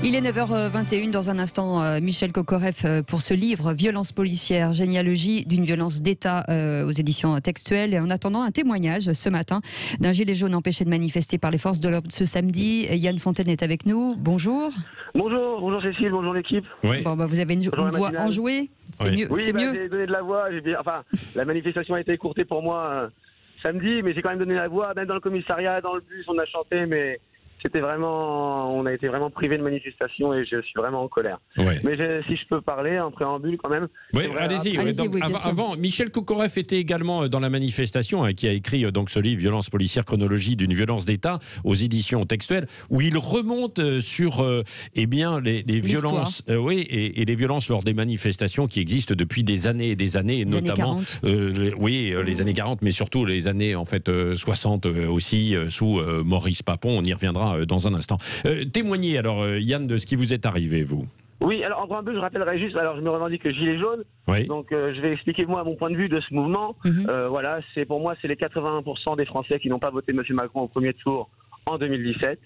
Il est 9h21 dans un instant. Michel Kokoreff pour ce livre Violence policière, généalogie d'une violence d'État aux éditions textuelles. Et en attendant, un témoignage ce matin d'un gilet jaune empêché de manifester par les forces de l'ordre ce samedi. Yann Fontaine est avec nous. Bonjour. Bonjour Cécile, bonjour l'équipe. Oui. Bon, vous avez une voix enjouée. C'est mieux. Oui, c'est mieux. J'ai donné de la voix. La manifestation a été écourtée pour moi samedi, mais j'ai quand même donné la voix. Même dans le commissariat, dans le bus, on a chanté, mais on a été vraiment privé de manifestation et je suis vraiment en colère. Ouais. Mais si je peux parler en préambule quand même. Oui, allez-y. Avant, Michel Kokoreff était également dans la manifestation, qui a écrit donc ce livre Violence policière, chronologie d'une violence d'État aux éditions textuelles, où il remonte sur les violences, et les violences lors des manifestations qui existent depuis des années et des années, notamment les années 40, mais surtout les années 60 aussi sous Maurice Papon. On y reviendra dans un instant. Témoignez alors, Yann, de ce qui vous est arrivé, vous. Oui, alors en préambule, je rappellerai juste, je me revendique gilet jaune, donc je vais expliquer moi mon point de vue de ce mouvement. Pour moi, c'est les 81% des Français qui n'ont pas voté M. Macron au premier tour en 2017,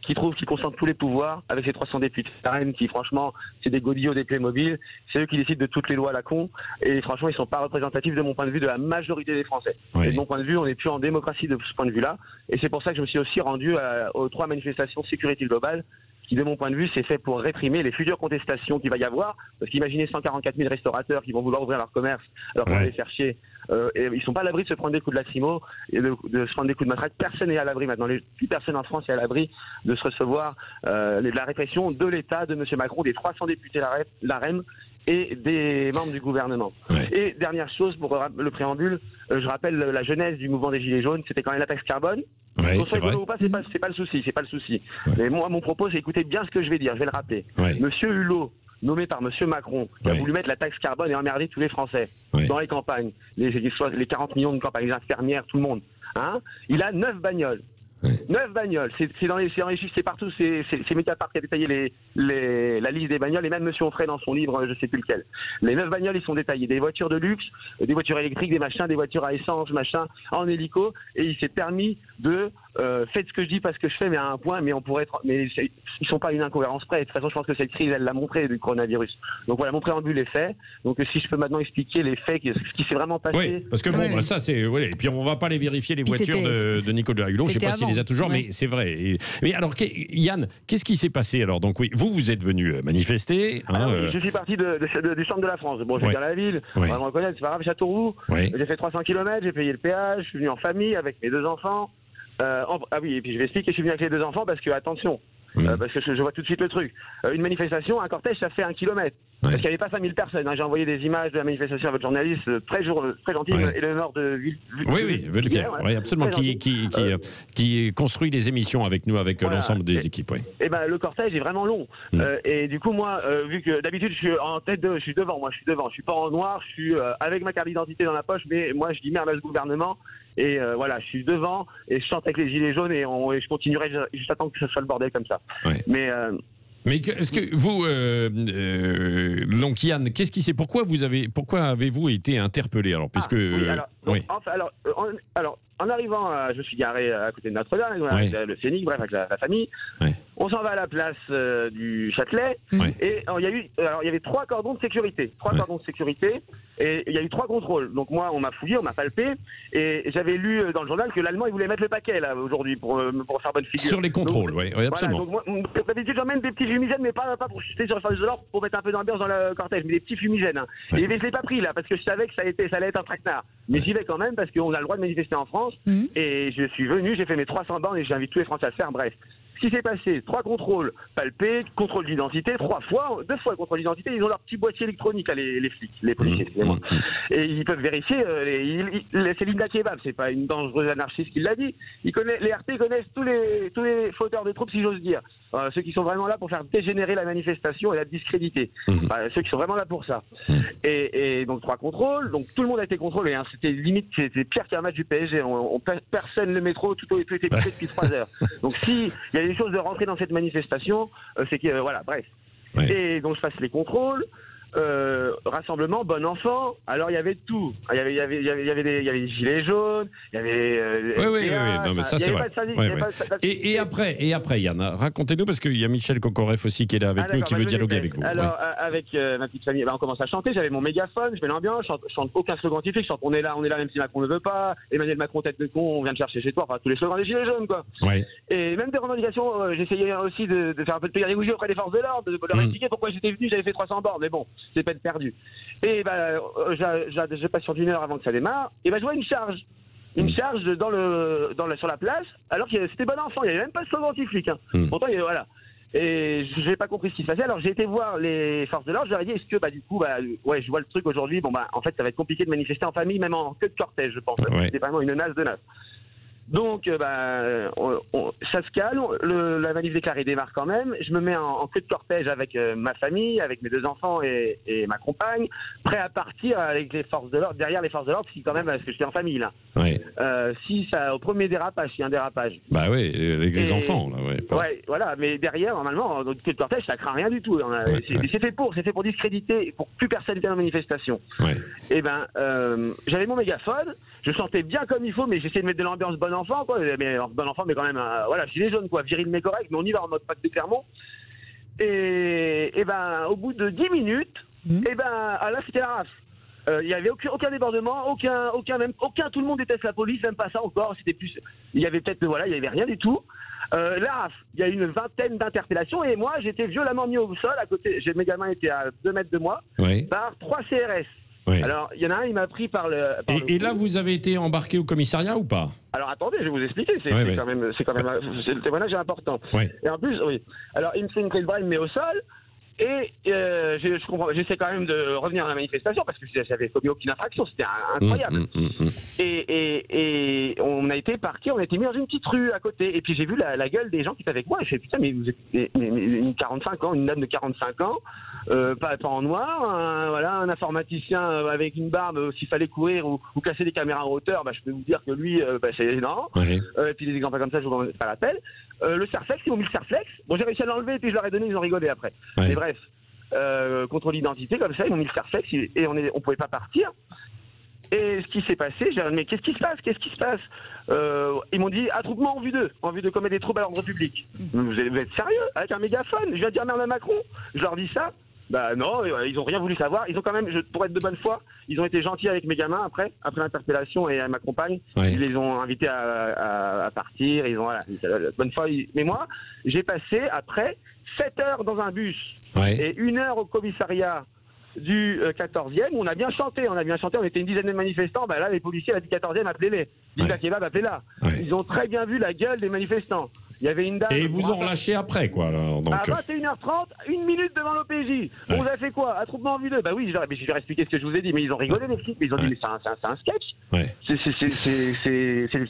qui trouvent qu'il concentre tous les pouvoirs avec ses 300 députés qui, franchement, c'est des godillots, des Playmobil, c'est eux qui décident de toutes les lois à la con, et franchement, ils sont pas représentatifs de mon point de vue de la majorité des Français. Et de mon point de vue, on n'est plus en démocratie de ce point de vue-là, et c'est pour ça que je me suis aussi rendu aux 3 manifestations sécurité globale, qui, de mon point de vue, c'est fait pour réprimer les futures contestations qu'il va y avoir, parce qu'imaginez 144 000 restaurateurs qui vont vouloir ouvrir leur commerce, alors qu'on va les faire chier. Et ils sont pas à l'abri de se prendre des coups de lacrymo et de se prendre des coups de matraque. Personne n'est à l'abri maintenant. Plus personne en France est à l'abri de se recevoir de la répression de l'État, de M. Macron, des 300 députés LaREM et des membres du gouvernement. Et dernière chose, pour le préambule, je rappelle la genèse du mouvement des Gilets jaunes, c'était quand même la taxe carbone. Donc, c'est pas le souci. Mais moi, mon propos, c'est écoutez bien ce que je vais dire, je vais le rappeler. Monsieur Hulot, nommé par M. Macron, qui a voulu mettre la taxe carbone et emmerder tous les Français dans les campagnes, les 40 millions de campagnes, les infirmières, tout le monde. Il a 9 bagnoles. 9 bagnoles, c'est dans les chiffres, c'est partout, c'est Mediapart qui a détaillé la liste des bagnoles, et même M. Onfray dans son livre, je sais plus lequel. Les 9 bagnoles, ils sont détaillés, des voitures de luxe, des voitures électriques, des machins, des voitures à essence, en hélico, et il s'est permis de faites ce que je dis, pas ce que je fais, mais à un point, mais ils sont pas à une incohérence près. De toute façon, je pense que cette crise, elle l'a montré du coronavirus. Donc voilà, mon préambule est fait. Donc si je peux maintenant expliquer les faits, ce qui s'est vraiment passé. Oui, parce que ça c'est. Et puis on va pas les vérifier, les voitures de Nicolas Hulot. Je sais pas s'il les a toujours, mais c'est vrai. Mais alors, Yann, qu'est-ce qui s'est passé alors? Donc vous êtes venu manifester. Je suis parti du centre de la France. Bon, je vais à la ville, on va me reconnaître, c'est pas grave, Châteauroux. J'ai fait 300 km, j'ai payé le péage, je suis venu en famille avec mes 2 enfants. Et puis je vais expliquer, je suis venu avec les 2 enfants parce que, attention, parce que je vois tout de suite le truc. Une manifestation, un cortège, ça fait 1 kilomètre. Parce qu'il n'y avait pas 5000 personnes. J'ai envoyé des images de la manifestation à votre journaliste, très gentil, Éléonore de Vulcaire, absolument, qui construit des émissions avec nous, avec l'ensemble des équipes. Et le cortège est vraiment long. Et du coup, moi, vu que d'habitude, je suis en tête je suis devant. Je suis pas en noir, je suis avec ma carte d'identité dans la poche, mais moi, je dis merde à ce gouvernement. Et je suis devant et je chante avec les gilets jaunes et je continuerai juste attendre que ce soit le bordel comme ça. Mais est-ce que vous, donc Yann, qu'est-ce qui s'est, pourquoi avez-vous été interpellé alors, puisque en arrivant, je me suis garé à côté de Notre-Dame, le Scénic, bref, avec la famille. On s'en va à la place du Châtelet. Et il y avait 3 cordons de sécurité. Et il y a eu 3 contrôles. Donc moi, on m'a fouillé, on m'a palpé. Et j'avais lu dans le journal que l'Allemand, il voulait mettre le paquet là aujourd'hui pour faire bonne figure. Sur les contrôles, absolument. Voilà, donc moi, d'habitude, j'emmène des petits fumigènes, mais pas pour chuter sur les forces de l'ordre, pour mettre un peu d'ambiance dans le cortège, mais des petits fumigènes. Et je l'ai pas pris là, parce que je savais que ça allait être un traquenard. Mais j'y vais quand même, parce qu'on a le droit de manifester en France. Et je suis venu, j'ai fait mes 300 bornes et j'invite tous les Français à le faire. Bref, ce qui s'est passé, 3 contrôles palpés, contrôle d'identité, 2 fois contrôle d'identité. Ils ont leur petit boîtier électronique, là, les flics, les policiers, excusez-moi. Et ils peuvent vérifier. C'est Linda Kebab, c'est pas une dangereuse anarchiste qui l'a dit. Les RP connaissent tous les fauteurs de troupes, si j'ose dire. Ceux qui sont vraiment là pour faire dégénérer la manifestation et la discréditer. Ceux qui sont vraiment là pour ça. Et donc 3 contrôles. Donc tout le monde a été contrôlé. C'était limite, c'était pire qu'un match du PSG. Personne le métro, tout était bouclé depuis 3 heures. Donc s'il y a des choses de rentrer dans cette manifestation, c'est que bref. Et donc je passe les contrôles. rassemblement bon enfant. Alors il y avait tout. Il y avait des gilets jaunes, il y avait. Oui, non, mais ça c'est vrai. Et après, Yann, racontez-nous parce qu'il y a Michel Kokoreff aussi qui est là avec nous, qui veut dialoguer avec vous. Alors avec ma petite famille, on commence à chanter. J'avais mon mégaphone, je mets l'ambiance, je chante aucun slogan scientifique, je chante on est là même si Macron ne veut pas. Emmanuel Macron tête de con, on vient te chercher chez toi. Enfin tous les slogans des gilets jaunes quoi. Ouais. Et même des revendications, j'essayais aussi de faire un peu de pédagogie auprès des forces de l'ordre, de leur expliquer pourquoi j'étais venu, j'avais fait 300 bornes, mais bon, c'est peine perdue. Et j'ai patienté une heure avant que ça démarre, et je vois une charge sur la place, alors que c'était bon enfant, il n'y avait même pas de slogan scientifique. Pourtant, voilà. Et je n'ai pas compris ce qui se passait, alors j'ai été voir les forces de l'ordre, je leur ai dit, est-ce que du coup, je vois le truc aujourd'hui, en fait, ça va être compliqué de manifester en famille, même en queue de cortège, je pense. Ouais. C'était vraiment une nasse de nasse. Donc, ça se calme, la manif déclarée démarre quand même. Je me mets en queue de cortège avec ma famille, avec mes 2 enfants et ma compagne, prêt à partir avec les forces de l'ordre, derrière les forces de l'ordre, si quand même, parce que j'étais en famille là. Ouais. Si ça, au premier dérapage, s'il y a un dérapage. Bah oui, les enfants là, ouais, voilà, mais derrière, normalement, notre queue de cortège, ça craint rien du tout. C'est fait pour discréditer, pour que plus personne vienne en manifestation. Ouais. Et j'avais mon mégaphone, je chantais bien comme il faut, mais j'essayais de mettre de l'ambiance bon enfant, quoi. Mais bon enfant, mais quand même, gilet jaune, quoi, viril mais correct, mais on y va en mode Pâques de Clermont. Et au bout de 10 minutes, là c'était la rafle. Il n'y avait aucun débordement, aucun, tout le monde déteste la police, même pas ça encore, c'était plus, il y avait peut-être, il n'y avait rien du tout. La rafle, il y a eu une 20aine d'interpellations et moi j'étais violemment mis au sol à côté, mes gamins étaient à 2 mètres de moi, par 3 CRS. Oui. Alors, il y en a un, il m'a pris par le... Et là, vous avez été embarqué au commissariat ou pas? Alors, attendez, je vais vous expliquer. C'est quand même le témoignage est important. Oui. Et en plus, oui. Alors, il me fait une clé de bras, il me met au sol. Et j'essaie quand même de revenir à la manifestation parce que j'avais commis aucune infraction. C'était incroyable. Et on a été parqués, on a été mis dans une petite rue à côté. Et puis, j'ai vu la gueule des gens qui étaient avec moi. Et je fais, putain, mais vous êtes une 45 ans, une dame de 45 ans. Pas en noir, un informaticien avec une barbe, s'il fallait courir ou casser des caméras en hauteur, je peux vous dire que lui, c'est non. Oui. Et puis des exemples comme ça, je vous en pas la peine. Le Serflex, ils m'ont mis le Serflex. Bon, j'ai réussi à l'enlever et puis je leur ai donné, ils ont rigolé après. Oui. Mais bref, contrôle d'identité comme ça, ils m'ont mis le Serflex et on pouvait pas partir. Et ce qui s'est passé, j'ai dit, mais qu'est-ce qui se passe? Ils m'ont dit attroupement en vue de commettre des troubles à l'ordre public. Vous êtes sérieux? Avec un mégaphone? Je viens de dire merde à Macron. Je leur dis ça. Non, ils ont rien voulu savoir. Ils ont quand même, pour être de bonne foi, ils ont été gentils avec mes gamins après l'interpellation et à ma compagne. Ils les ont invités à partir. Ils ont bonne foi. Mais moi, j'ai passé après 7 heures dans un bus et 1 heure au commissariat du 14e. On a bien chanté. On était une dizaine de manifestants. Là, les policiers, la du 14e, appelez-les. Lisa Kebab, appelez-la. Ils ont très bien vu la gueule des manifestants. Il y avait une dame. Et ils vous ont relâché après, quoi. Alors, donc... À 21h30, 1 minute devant l'OPJ. On vous a fait quoi? Attroupement en vue d'eux. Oui, je vais expliquer ce que je vous ai dit, mais ils ont rigolé, les flics. Mais ils ont dit, mais c'est un sketch.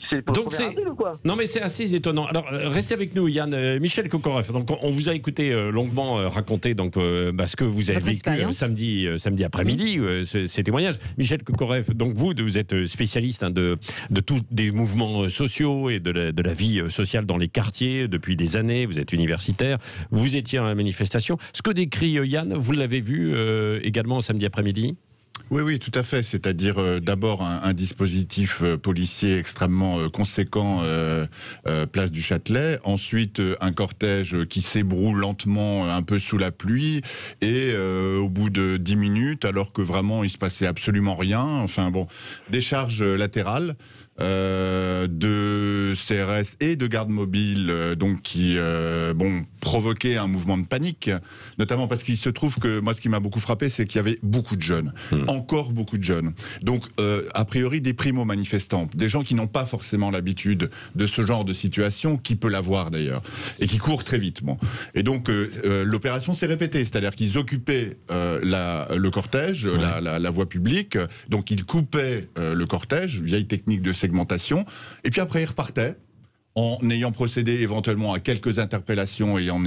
C'est donc ou quoi? Non, mais c'est assez étonnant. Alors, restez avec nous, Yann. Michel Kokoreff. Donc, on vous a écouté longuement raconter donc, ce que vous avez vécu samedi après-midi, ces témoignages. Michel Kokoreff, donc vous êtes spécialiste de tous des mouvements sociaux et de la vie sociale dans les quartiers depuis des années, vous êtes universitaire, vous étiez à la manifestation. Ce que décrit Yann, vous l'avez vu également samedi après-midi? Oui, tout à fait. C'est-à-dire d'abord un dispositif policier extrêmement conséquent, place du Châtelet. Ensuite, un cortège qui s'ébroue lentement, un peu sous la pluie. Et au bout de 10 minutes, alors que vraiment il se passait absolument rien, des charges latérales. De CRS et de garde mobile qui provoquaient un mouvement de panique, notamment parce qu'il se trouve que moi ce qui m'a beaucoup frappé, c'est qu'il y avait beaucoup de jeunes, encore beaucoup de jeunes, donc a priori des primo-manifestants, des gens qui n'ont pas forcément l'habitude de ce genre de situation, qui peut l'avoir d'ailleurs, et qui courent très vite. Et donc l'opération s'est répétée, c'est-à-dire qu'ils occupaient le cortège, la voie publique, donc ils coupaient le cortège, vieille technique de segmentation, et puis après ils repartaient en ayant procédé éventuellement à quelques interpellations et en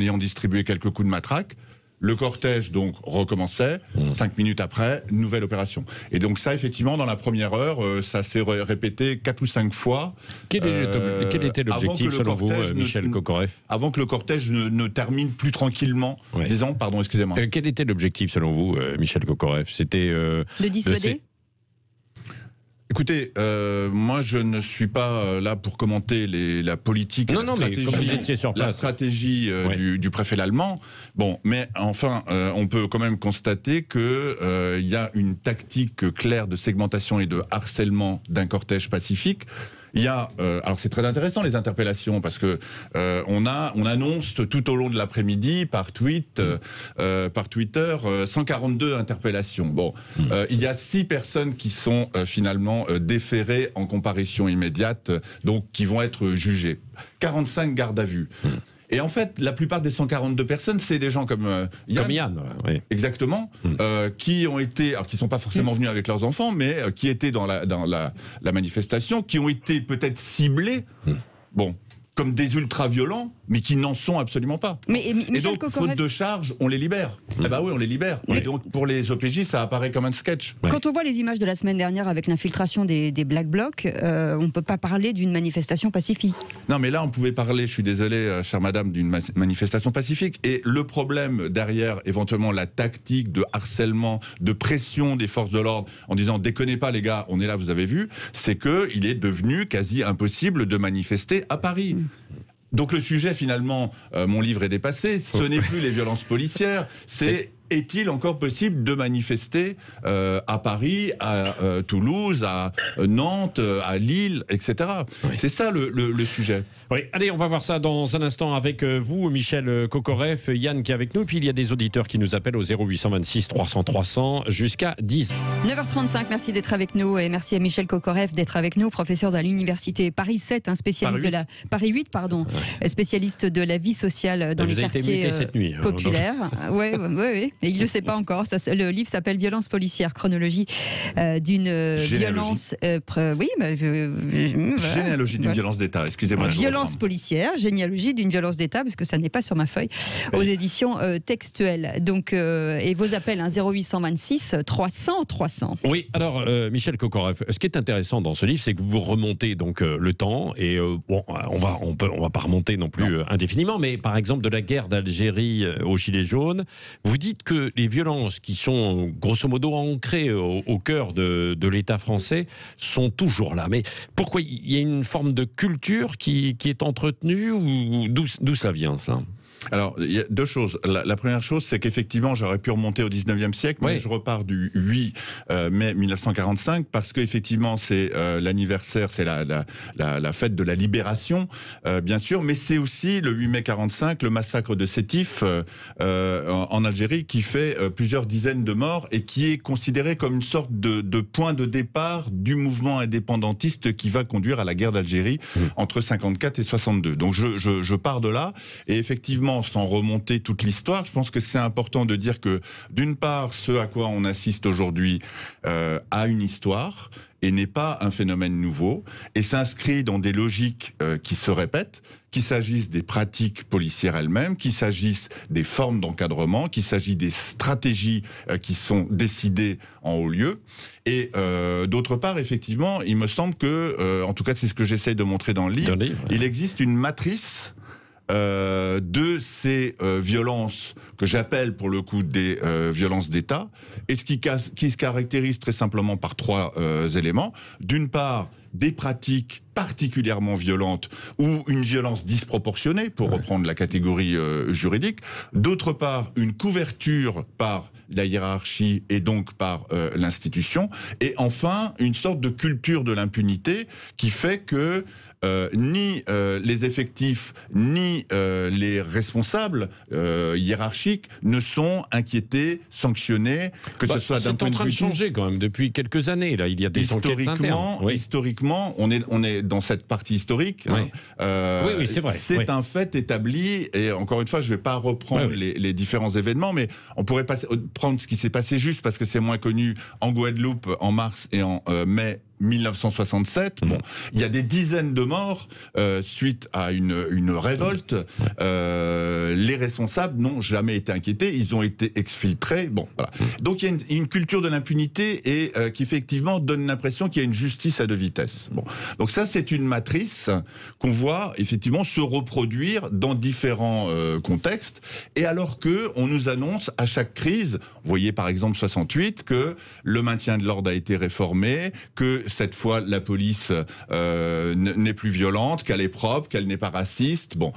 ayant distribué quelques coups de matraque. Le cortège, donc, recommençait. 5 minutes après, nouvelle opération. Et donc ça, effectivement, dans la première heure, ça s'est répété 4 ou 5 fois. Quel était l'objectif, selon vous, Michel Kokoreff? Avant que le cortège ne termine plus tranquillement. Disons, pardon, excusez-moi. Quel était l'objectif, selon vous, Michel Kokoreff? C'était... de dissuader? Écoutez, moi je ne suis pas là pour commenter la politique, la stratégie du préfet Lallement. Bon, mais enfin, on peut quand même constater que y a une tactique claire de segmentation et de harcèlement d'un cortège pacifique. Il y a, alors c'est très intéressant les interpellations parce que on annonce tout au long de l'après-midi par Twitter 142 interpellations. Bon, il y a 6 personnes qui sont finalement déférées en comparution immédiate, donc qui vont être jugées. 45 gardes à vue. Et en fait, la plupart des 142 personnes, c'est des gens comme Yann. Comme Yann, oui. Exactement. Qui ont été, alors qui ne sont pas forcément venus avec leurs enfants, mais qui étaient dans la manifestation, qui ont été peut-être ciblés, bon, comme des ultra-violents, mais qui n'en sont absolument pas. Et donc, faute de charge, on les libère. Eh ben oui, on les libère. Et donc, pour les OPJ, ça apparaît comme un sketch. Quand on voit les images de la semaine dernière avec l'infiltration des Black Blocs, on ne peut pas parler d'une manifestation pacifique. Non, mais là, on pouvait parler, je suis désolé, chère madame, d'une manifestation pacifique. Et le problème derrière, éventuellement, la tactique de harcèlement, de pression des forces de l'ordre, en disant « déconnez pas les gars, on est là, vous avez vu », c'est qu'il est devenu quasi impossible de manifester à Paris. Donc le sujet, finalement, mon livre est dépassé, ce n'est plus les violences policières, c'est est-il encore possible de manifester à Paris, à Toulouse, à Nantes, à Lille, etc. C'est ça le sujet. Oui, allez, on va voir ça dans un instant avec vous, Michel Kokoreff, Yann qui est avec nous, puis il y a des auditeurs qui nous appellent au 0826 300 300 jusqu'à 10. 9h35, merci d'être avec nous et merci à Michel Kokoreff d'être avec nous, professeur de l'université Paris 7, un spécialiste de la Paris 8, pardon, spécialiste de la vie sociale dans les quartiers cette nuit, populaires. Oui. Et il ne le sait pas encore. Le livre s'appelle Violence policière, chronologie d'une violence. Généalogie d'une violence d'État. Excusez-moi. Violence policière, généalogie d'une violence d'État, parce que ça n'est pas sur ma feuille, aux éditions textuelles. Donc, et vos appels, 0826 300 300. Oui, alors Michel Kokoreff, ce qui est intéressant dans ce livre, c'est que vous remontez donc le temps, et bon, on va pas remonter non plus indéfiniment, mais par exemple de la guerre d'Algérie aux Gilets jaunes, vous dites que les violences qui sont grosso modo ancrées au cœur de l'État français sont toujours là. Mais pourquoi il y a une forme de culture qui est entretenue, ou d'où ça vient, ça ? Alors, il y a 2 choses. La première chose, c'est qu'effectivement, j'aurais pu remonter au 19e siècle, mais je repars du 8 mai 1945, parce qu'effectivement, c'est l'anniversaire, c'est la fête de la libération, bien sûr, mais c'est aussi le 8 mai 45, le massacre de Sétif en Algérie, qui fait plusieurs dizaines de morts et qui est considéré comme une sorte de point de départ du mouvement indépendantiste qui va conduire à la guerre d'Algérie entre 54 et 62. Donc, je pars de là, et effectivement, sans remonter toute l'histoire, je pense que c'est important de dire que, d'une part, ce à quoi on assiste aujourd'hui a une histoire et n'est pas un phénomène nouveau, et s'inscrit dans des logiques qui se répètent, qu'il s'agisse des pratiques policières elles-mêmes, qu'il s'agisse des formes d'encadrement, qu'il s'agisse des stratégies qui sont décidées en haut lieu. Et d'autre part, effectivement, il me semble que, en tout cas c'est ce que j'essaie de montrer dans le livre, il existe une matrice de ces violences que j'appelle pour le coup des violences d'État, et qui se caractérise très simplement par 3 éléments. D'une part, des pratiques particulièrement violentes ou une violence disproportionnée, pour reprendre la catégorie juridique. D'autre part, une couverture par la hiérarchie et donc par l'institution. Et enfin, une sorte de culture de l'impunité qui fait que ni les effectifs ni les responsables hiérarchiques ne sont inquiétés, sanctionnés, que ce soit d'un point de vue... C'est en train de changer quand même depuis quelques années. Là, il y a des enquêtes internes. Historiquement, on est dans cette partie historique. Oui, c'est vrai. C'est un fait établi, et encore une fois, je ne vais pas reprendre les différents événements, mais on pourrait prendre ce qui s'est passé juste parce que c'est moins connu en Guadeloupe en mars et en mai 1967. Bon, il y a des dizaines de morts suite à une révolte. Les responsables n'ont jamais été inquiétés, ils ont été exfiltrés. Bon, voilà. Donc il y a une culture de l'impunité et qui effectivement donne l'impression qu'il y a une justice à deux vitesses. Bon, donc ça c'est une matrice qu'on voit effectivement se reproduire dans différents contextes. Et alors que on nous annonce à chaque crise, vous voyez par exemple 68, que le maintien de l'ordre a été réformé, que cette fois la police n'est plus violente, qu'elle est propre, qu'elle n'est pas raciste. Bon.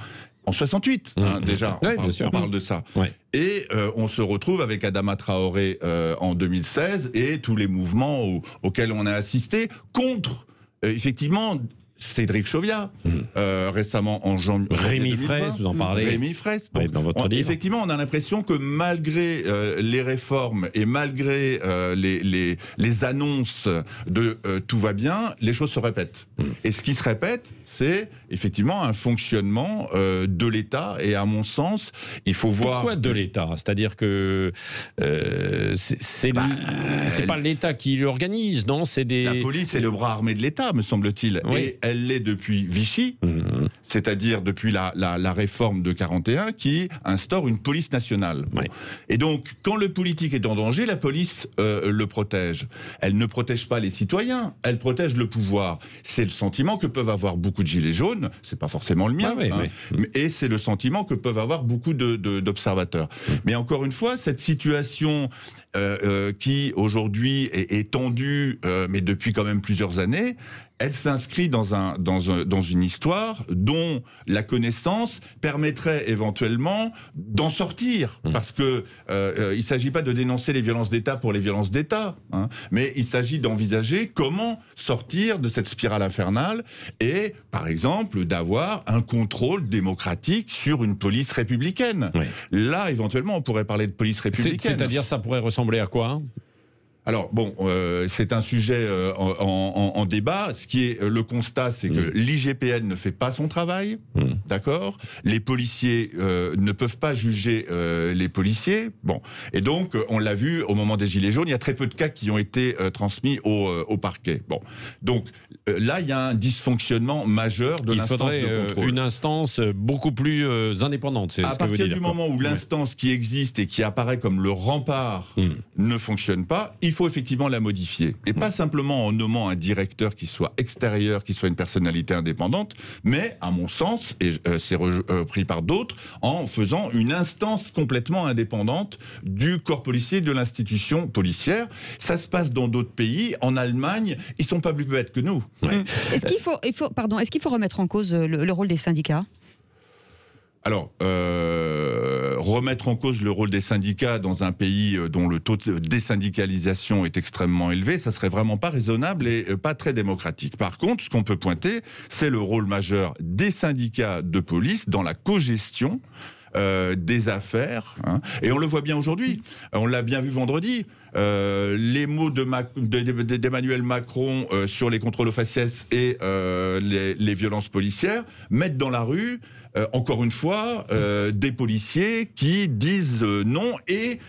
En 68, déjà, on parle de ça. Ouais. Et on se retrouve avec Adama Traoré en 2016 et tous les mouvements auxquels on a assisté contre, effectivement, Cédric Chauviat, récemment en janvier. Rémi Fraisse, vous en parlez. Rémi Fraisse. Donc, dans votre livre. Effectivement, on a l'impression que malgré les réformes et malgré les annonces de tout va bien, les choses se répètent. Et ce qui se répète, c'est effectivement un fonctionnement de l'État. Et à mon sens, il faut voir. Pourquoi de l'État? C'est-à-dire que c'est pas l'État qui l'organise, non? C'est des. La police est le bras armé de l'État, me semble-t-il. Oui. Et elle l'est depuis Vichy, c'est-à-dire depuis la réforme de 41 qui instaure une police nationale. Oui. Et donc, quand le politique est en danger, la police le protège. Elle ne protège pas les citoyens, elle protège le pouvoir. C'est le sentiment que peuvent avoir beaucoup de gilets jaunes, c'est pas forcément le mien, et c'est le sentiment que peuvent avoir beaucoup d'observateurs. Mais encore une fois, cette situation qui aujourd'hui est tendue, mais depuis quand même plusieurs années, elle s'inscrit dans une histoire dont la connaissance permettrait éventuellement d'en sortir. Parce que il ne s'agit pas de dénoncer les violences d'État pour les violences d'État, hein, mais il s'agit d'envisager comment sortir de cette spirale infernale et, par exemple, d'avoir un contrôle démocratique sur une police républicaine. Oui. Là, éventuellement, on pourrait parler de police républicaine. C'est-à-dire, ça pourrait ressembler à quoi ? Alors bon, c'est un sujet en débat. Ce qui est le constat, c'est que l'IGPN ne fait pas son travail, d'accord. Les policiers ne peuvent pas juger les policiers. Bon, et donc on l'a vu au moment des Gilets jaunes, il y a très peu de cas qui ont été transmis au parquet. Bon, donc là il y a un dysfonctionnement majeur de l'instance de contrôle. Une instance beaucoup plus indépendante. À partir du moment où l'instance qui existe et qui apparaît comme le rempart ne fonctionne pas, il faut effectivement la modifier. Et pas simplement en nommant un directeur qui soit extérieur, qui soit une personnalité indépendante, mais, à mon sens, et c'est repris par d'autres, en faisant une instance complètement indépendante du corps policier, de l'institution policière. Ça se passe dans d'autres pays. En Allemagne, ils sont pas plus bêtes que nous. Ouais. Est-ce qu'il faut remettre en cause le rôle des syndicats ? Alors, remettre en cause le rôle des syndicats dans un pays dont le taux de désyndicalisation est extrêmement élevé, ça serait vraiment pas raisonnable et pas très démocratique. Par contre, ce qu'on peut pointer, c'est le rôle majeur des syndicats de police dans la cogestion des affaires, hein. Et on le voit bien aujourd'hui, on l'a bien vu vendredi. Les mots d'Emmanuel Macron sur les contrôles aux faciès et les violences policières mettent dans la rue encore une fois, des policiers qui disent non et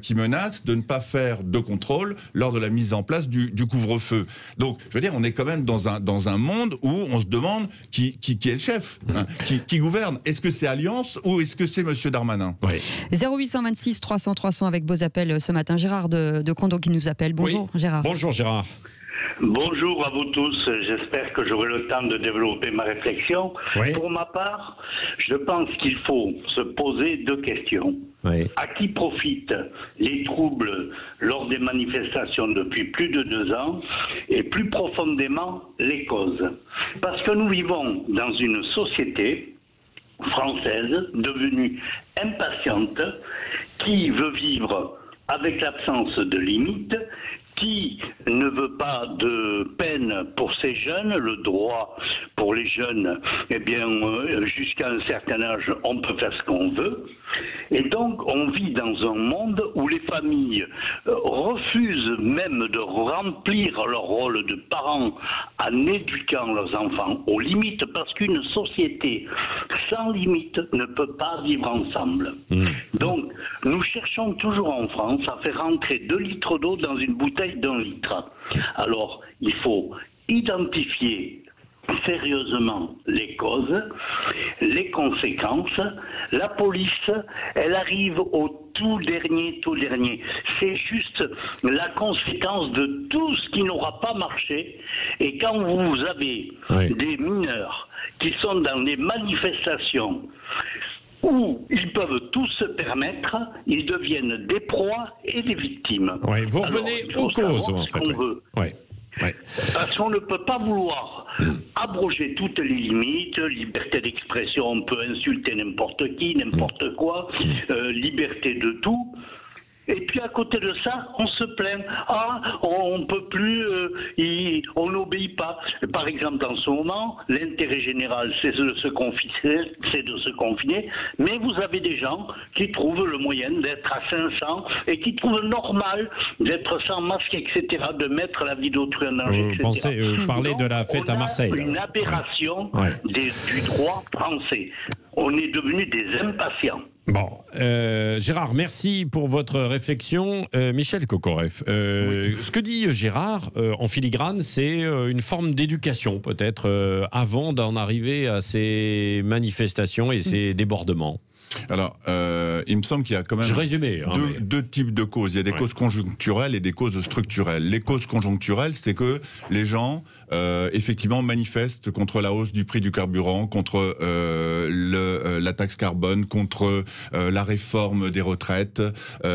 qui menacent de ne pas faire de contrôle lors de la mise en place du couvre-feu. Donc, je veux dire, on est quand même dans un monde où on se demande qui est le chef, hein, qui gouverne. Est-ce que c'est Alliance ou est-ce que c'est M. Darmanin ? Oui. 0826 300 300 avec vos appels ce matin. Gérard de Condom qui nous appelle. Bonjour, oui. Gérard. Bonjour, Gérard. Bonjour à vous tous, j'espère que j'aurai le temps de développer ma réflexion. Oui. Pour ma part, je pense qu'il faut se poser deux questions. Oui. À qui profitent les troubles lors des manifestations depuis plus de 2 ans et plus profondément les causes? Parce que nous vivons dans une société française devenue impatiente qui veut vivre avec l'absence de limites, qui ne veut pas de peine pour ces jeunes, le droit pour les jeunes, eh bien, jusqu'à un certain âge, on peut faire ce qu'on veut. Et donc, on vit dans un monde où les familles refusent même de remplir leur rôle de parents en éduquant leurs enfants aux limites, parce qu'une société sans limite ne peut pas vivre ensemble. Donc, nous cherchons toujours en France à faire rentrer 2 litres d'eau dans une bouteille bouteille d'un litre. Alors, il faut identifier sérieusement les causes, les conséquences. La police, elle arrive au tout dernier. C'est juste la conséquence de tout ce qui n'aura pas marché. Et quand vous avez des mineurs qui sont dans les manifestations où ils peuvent tout se permettre, ils deviennent des proies et des victimes. Ouais, vous revenez aux causes, en fait. Parce qu'on ne peut pas vouloir abroger toutes les limites, liberté d'expression, on peut insulter n'importe qui, n'importe quoi, liberté de tout. Et puis à côté de ça, on se plaint. Ah, on peut plus, on n'obéit pas. Par exemple, en ce moment, l'intérêt général, c'est de se confiner, mais vous avez des gens qui trouvent le moyen d'être à 500 et qui trouvent normal d'être sans masque, etc., de mettre la vie d'autrui en danger, etc. Vous parlez de la fête à Marseille. Une aberration du droit français. On est devenus des impatients. Bon, Gérard, merci pour votre réflexion. Michel Kokoreff, ce que dit Gérard en filigrane, c'est une forme d'éducation peut-être avant d'en arriver à ces manifestations et ces débordements. Alors, il me semble qu'il y a quand même deux types de causes. Il y a des causes conjoncturelles et des causes structurelles. Les causes conjoncturelles, c'est que les gens, effectivement, manifestent contre la hausse du prix du carburant, contre la taxe carbone, contre la réforme des retraites.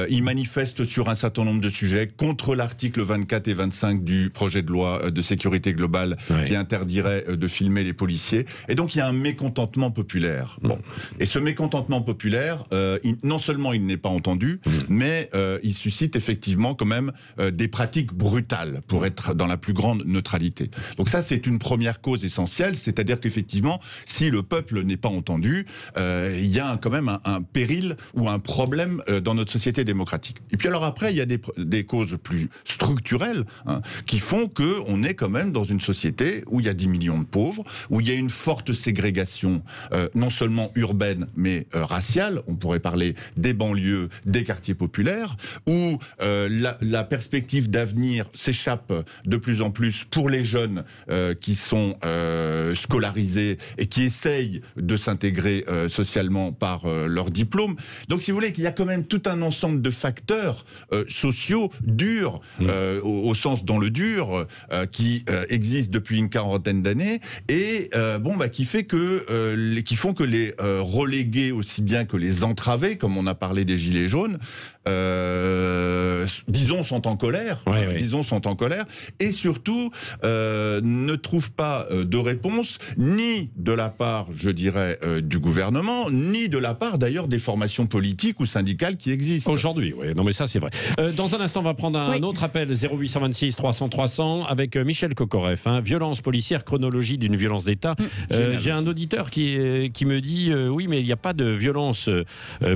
Ils manifestent sur un certain nombre de sujets, contre l'article 24 et 25 du projet de loi de sécurité globale qui interdirait de filmer les policiers. Et donc, il y a un mécontentement populaire. Bon. Et ce mécontentement populaire, non seulement il n'est pas entendu, mais il suscite effectivement quand même des pratiques brutales pour être dans la plus grande neutralité. Donc ça, c'est une première cause essentielle, c'est-à-dire qu'effectivement, si le peuple n'est pas entendu, il y a quand même un péril ou un problème dans notre société démocratique. Et puis alors après, il y a des causes plus structurelles qui font qu'on est quand même dans une société où il y a 10 millions de pauvres, où il y a une forte ségrégation, non seulement urbaine, mais raciale, on pourrait parler des banlieues, des quartiers populaires, où la perspective d'avenir s'échappe de plus en plus pour les jeunes qui sont scolarisés et qui essayent de s'intégrer socialement par leur diplôme. Donc si vous voulez, qu'il y a quand même tout un ensemble de facteurs sociaux durs, au sens dans le dur, qui existent depuis une quarantaine d'années et qui font que les relégués aussi bien que les entravés, comme on a parlé des gilets jaunes, disons sont en colère, sont en colère, et surtout ne trouvent pas de réponse ni de la part, je dirais, du gouvernement, ni de la part d'ailleurs des formations politiques ou syndicales qui existent. Aujourd'hui, oui, non mais ça c'est vrai. Dans un instant, on va prendre un autre appel, 0826 300 300, avec Michel Kokoreff, violence policière, chronologie d'une violence d'État. J'ai un auditeur qui me dit, oui, mais il n'y a pas de violence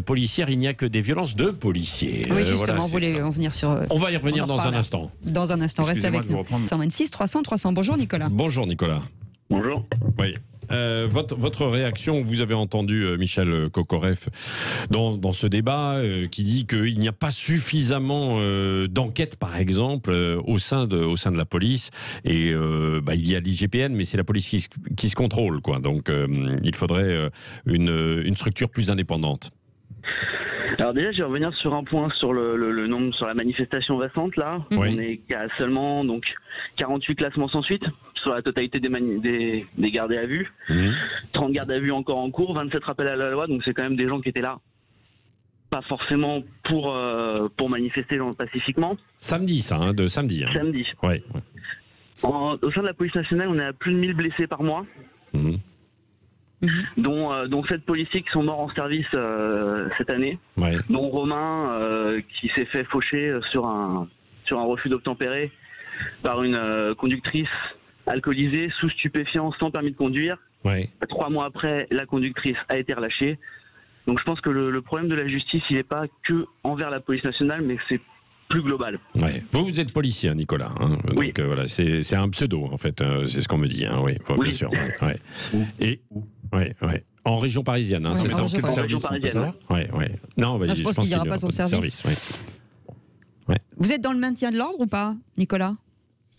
policière, il n'y a que des violences de policiers. Oui, justement, on voulait en venir sur... On va y revenir dans un instant. Dans un instant, restez avec nous. 126 300 300. Bonjour Nicolas. Bonjour Nicolas. Bonjour. Oui. Votre réaction, vous avez entendu Michel Kokoreff dans ce débat qui dit qu'il n'y a pas suffisamment d'enquêtes, par exemple, au sein de la police. Et il y a l'IGPN, mais c'est la police qui se contrôle, quoi. Donc il faudrait une structure plus indépendante. Alors déjà, je vais revenir sur un point sur le nombre, sur la manifestation récente là. On est qu'à seulement 48 classements sans suite sur la totalité des gardés à vue. 30 gardes à vue encore en cours, 27 rappels à la loi, donc c'est quand même des gens qui étaient là. Pas forcément pour manifester pacifiquement. Samedi, ça, de samedi. Samedi. Ouais. Au sein de la police nationale, on est à plus de 1000 blessés par mois. Dont 7 policiers qui sont morts en service cette année, dont Romain qui s'est fait faucher sur un refus d'obtempérer par une conductrice alcoolisée, sous stupéfiants, sans permis de conduire. 3 mois après, la conductrice a été relâchée. Donc je pense que le problème de la justice, il n'est pas que envers la police nationale, mais c'est plus global. Vous êtes policier, Nicolas. Oui. Donc voilà, c'est un pseudo en fait, c'est ce qu'on me dit. Bien sûr. En région parisienne, c'est ça. En région parisienne. Non, je pense qu'il n'y aura pas son service. Ouais. Vous êtes dans le maintien de l'ordre ou pas, Nicolas ?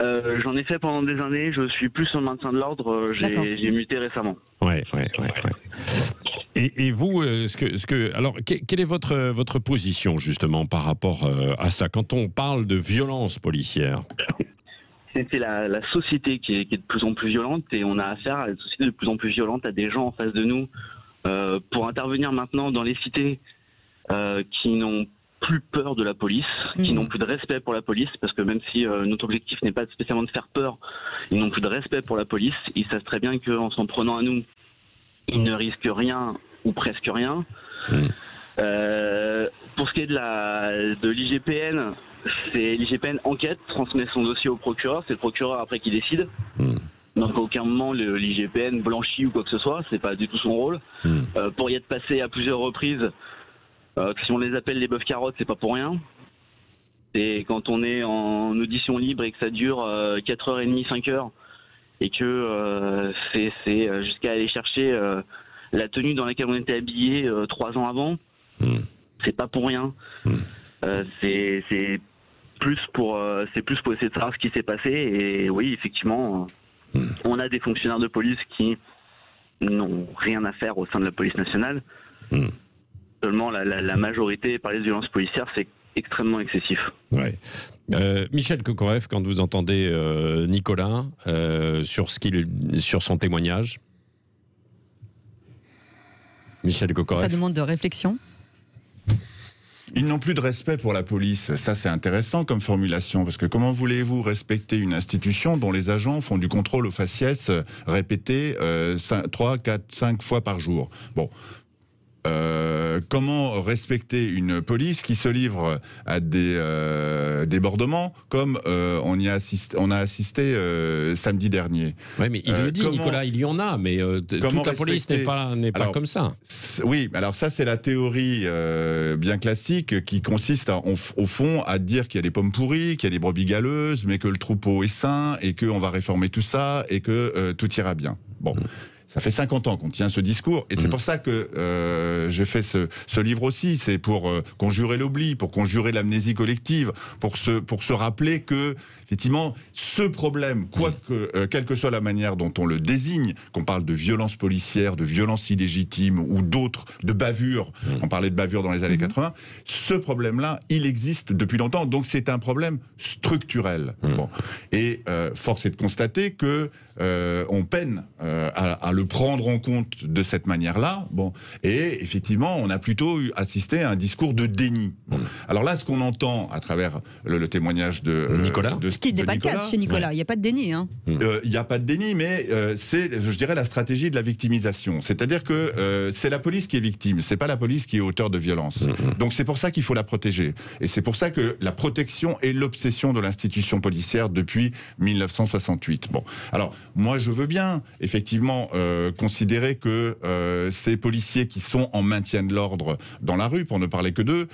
J'en ai fait pendant des années, je suis plus sur le maintien de l'ordre, j'ai muté récemment. Ouais. Et vous, alors, quelle est votre position justement par rapport à ça, quand on parle de violence policière ? C'est la société qui est de plus en plus violente, et on a affaire à une société de plus en plus violente, à des gens en face de nous. Pour intervenir maintenant dans les cités qui n'ont plus peur de la police, qui n'ont plus de respect pour la police, parce que même si notre objectif n'est pas spécialement de faire peur, ils n'ont plus de respect pour la police. Ils savent très bien qu'en s'en prenant à nous, ils ne risquent rien ou presque rien. Pour ce qui est de l'IGPN, c'est l'IGPN enquête, transmet son dossier au procureur, c'est le procureur après qui décide. Donc à aucun moment l'IGPN blanchit ou quoi que ce soit, c'est pas du tout son rôle. Pour y être passé à plusieurs reprises, si on les appelle les bœufs carottes, c'est pas pour rien. Et quand on est en audition libre et que ça dure 4h30, 5h, et que c'est jusqu'à aller chercher la tenue dans laquelle on était habillé 3 ans avant, c'est pas pour rien. C'est plus pour essayer de savoir ce qui s'est passé. Et oui, effectivement, on a des fonctionnaires de police qui n'ont rien à faire au sein de la police nationale. Seulement, la majorité, par les violences policières, c'est extrêmement excessif. Ouais. Michel Kokorev, quand vous entendez Nicolas sur son témoignage, Michel Kokorev. Ça demande de réflexion. Ils n'ont plus de respect pour la police. Ça, c'est intéressant comme formulation, parce que comment voulez-vous respecter une institution dont les agents font du contrôle au faciès répété 3, 4, 5 fois par jour ? Bon. Comment respecter une police qui se livre à des débordements comme on a assisté samedi dernier. Oui, mais il le dit, Nicolas, il y en a, mais toute la police n'est pas comme ça. Oui, alors ça c'est la théorie bien classique qui consiste au fond à dire qu'il y a des pommes pourries, qu'il y a des brebis galeuses, mais que le troupeau est sain et qu'on va réformer tout ça et que tout ira bien. Bon. Ça fait 50 ans qu'on tient ce discours, et c'est pour ça que j'ai fait ce livre aussi. C'est pour conjurer l'oubli, pour conjurer l'amnésie collective, pour se rappeler que, effectivement, ce problème, quelle que soit la manière dont on le désigne, qu'on parle de violence policière, de violence illégitime ou d'autres, de bavure, on parlait de bavure dans les années 80, ce problème-là, il existe depuis longtemps, donc c'est un problème structurel. Bon. Et force est de constater que on peine à le prendre en compte de cette manière-là. Bon. Et effectivement, on a plutôt assisté à un discours de déni. Bon. Alors là, ce qu'on entend à travers le témoignage de Nicolas, ce qui n'est pas le cas chez Nicolas, il n'y a pas de déni. Il n'y a pas de déni, mais c'est, je dirais, la stratégie de la victimisation. C'est-à-dire que c'est la police qui est victime, c'est pas la police qui est auteur de violence. Donc c'est pour ça qu'il faut la protéger. Et c'est pour ça que la protection est l'obsession de l'institution policière depuis 1968. Bon. Alors, moi, je veux bien, effectivement, considérer que ces policiers qui sont en maintien de l'ordre dans la rue, pour ne parler que d'eux,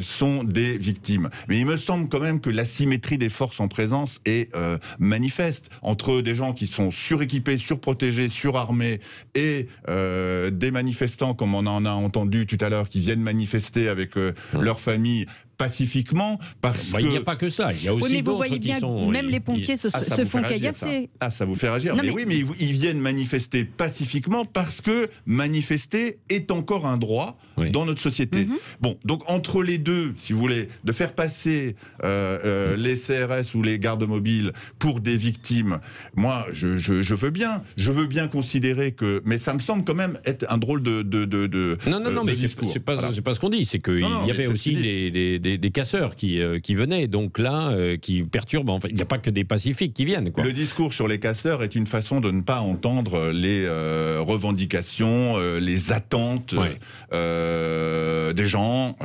sont des victimes. Mais il me semble quand même que l'asymétrie des forces en présence est manifeste entre des gens qui sont suréquipés, surprotégés, surarmés et des manifestants, comme on en a entendu tout à l'heure, qui viennent manifester avec leur famille pacifiquement, parce que... Il n'y a pas que ça, il y a aussi d'autres qui sont... Même les pompiers se font caillasser. Ça vous fait réagir. Mais oui, mais ils viennent manifester pacifiquement parce que manifester est encore un droit dans notre société. Bon, donc entre les deux, si vous voulez, de faire passer les CRS ou les gardes mobiles pour des victimes, moi, je veux bien considérer que... Mais ça me semble quand même être un drôle de Non, mais discours. c'est pas ce qu'on dit, c'est qu'il y avait aussi des casseurs qui venaient, donc là, qui perturbent. En fait, il n'y a pas que des pacifiques qui viennent, quoi. Le discours sur les casseurs est une façon de ne pas entendre les revendications, les attentes des gens,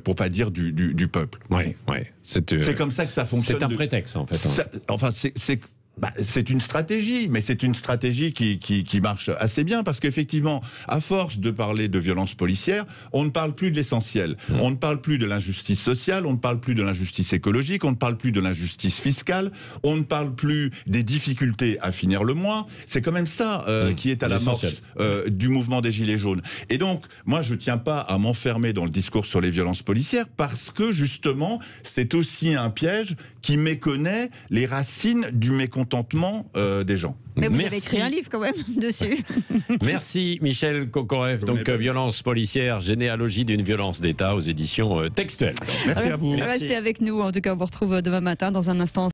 pour pas dire du peuple. Ouais. C'est comme ça que ça fonctionne. C'est un prétexte, en fait. C'est une stratégie, mais c'est une stratégie qui marche assez bien, parce qu'effectivement, à force de parler de violence policière, on ne parle plus de l'essentiel. On ne parle plus de l'injustice sociale, on ne parle plus de l'injustice écologique, on ne parle plus de l'injustice fiscale, on ne parle plus des difficultés à finir le mois. C'est quand même ça qui est à l'amorce du mouvement des Gilets jaunes. Et donc, moi, je ne tiens pas à m'enfermer dans le discours sur les violences policières, parce que justement, c'est aussi un piège qui méconnaît les racines du mécontentement des gens. Mais vous avez écrit un livre quand même dessus. Merci Michel Kokorev. Donc violence policière, généalogie d'une violence d'État aux éditions textuelles. Merci à vous. Restez avec nous. En tout cas, on vous retrouve demain matin dans un instant.